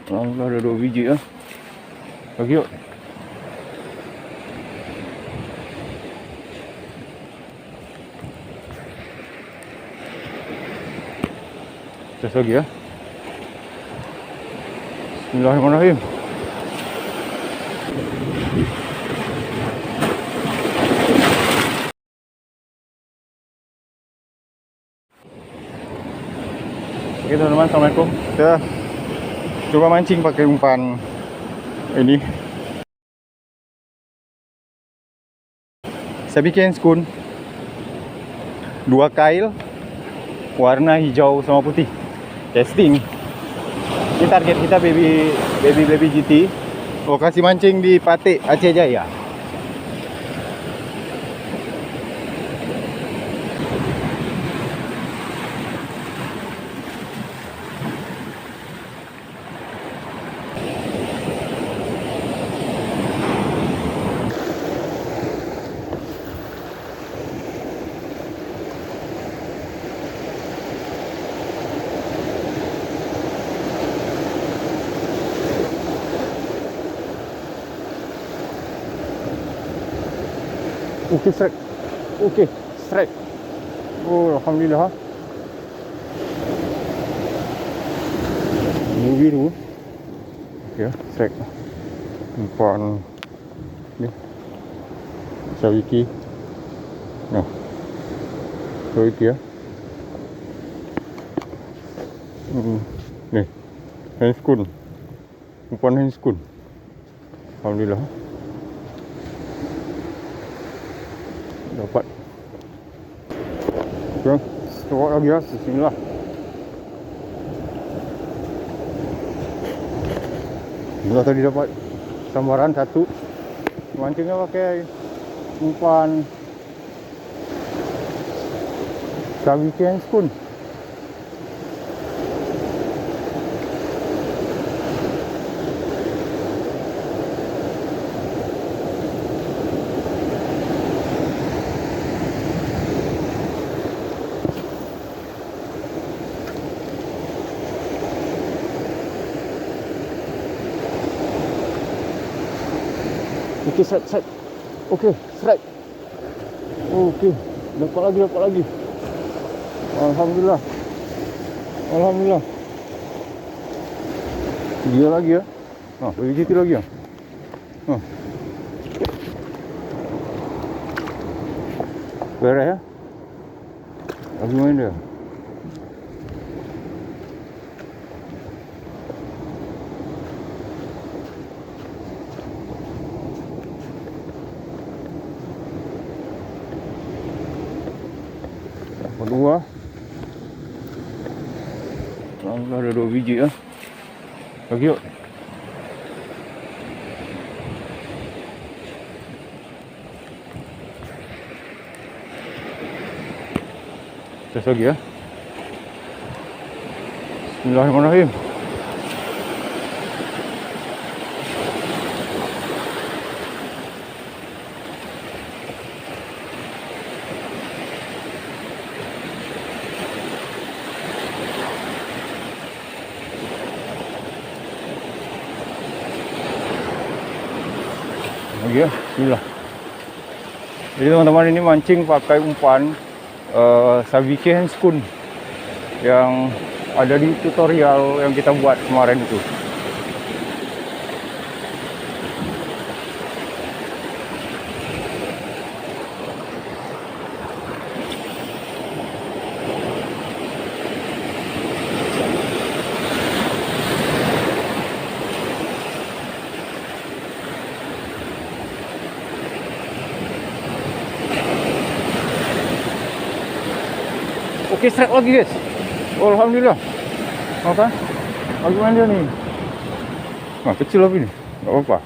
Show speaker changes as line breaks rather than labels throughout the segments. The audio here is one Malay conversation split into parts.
Allah, ada 2 biji ya. Bagi yuk. Tes lagi ya. Bismillahirrahmanirrahim. Oke teman-teman, assalamualaikum. Kita coba mancing pakai umpan ini. Saya bikin skun 2 kail warna hijau sama putih. Testing. Ini target kita baby GT. Lokasi mancing di Pate, Aceh Jaya. Okey, strike. Okey, strike. Oh, alhamdulillah. Biru. Ya, strike. Umpan ni. Sawiki. Nah. Sawiki ya. Ni. Handskun. Umpan handskun. Alhamdulillah. Dapat. Okey, tengok lagi ya. Bismillah. Bila tadi dapat sambaran 1. Mancingnya pakai umpan Sawiki handskun. Okey, strike. Okey, strike. Okey, dapat lagi. Alhamdulillah. Dia lagi ya. Bagi GT lagi ya. Beres ya. Lagi main dia. Kedua. Allah, ada 2 biji ya. Bagi yuk. Tes lagi ya. Bismillahirrahmanirrahim. Lagi ya. Bismillah. Jadi teman-teman, ini mancing pakai umpan Sawiki handskun yang ada di tutorial yang kita buat kemarin itu. Okey, strike lagi guys. Oh, alhamdulillah. Apa? Bagaimana dia ni? Kecil tapi ni. Tak apa-apa.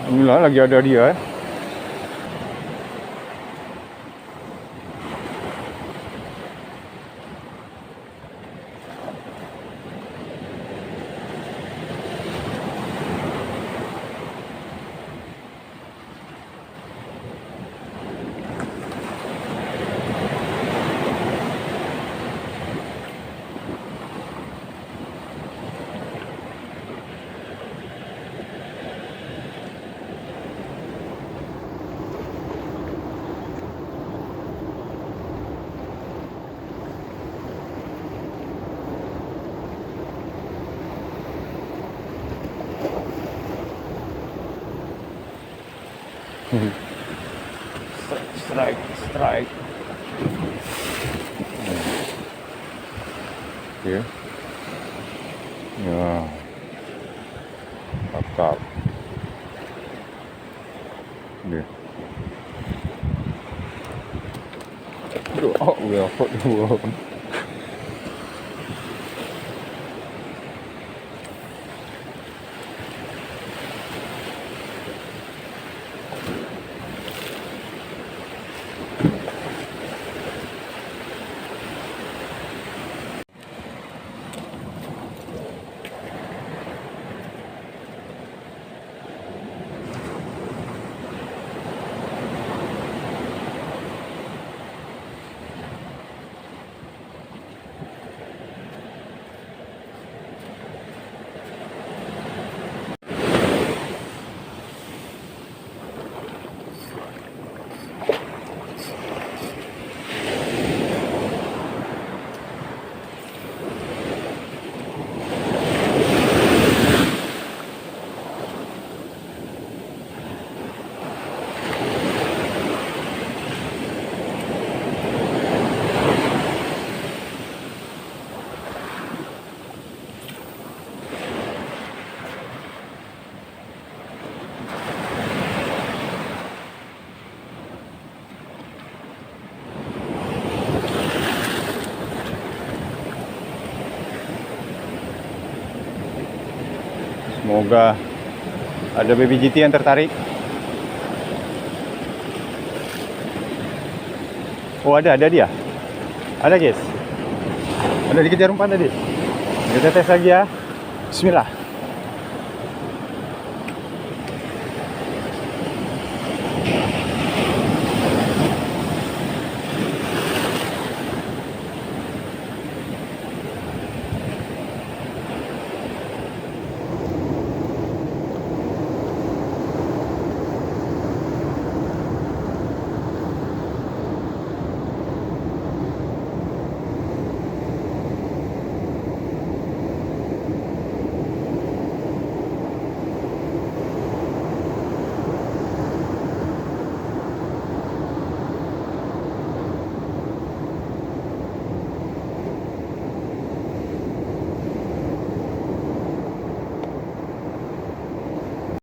Alhamdulillah, lagi ada dia Strike, strike. Oke. Ya. Mantap. Nih. Oh, udah kok dua. Semoga ada baby GT yang tertarik. Oh, ada dia. Ada guys. Ada dikejar umpan tadi. Kita tes lagi ya. Bismillah.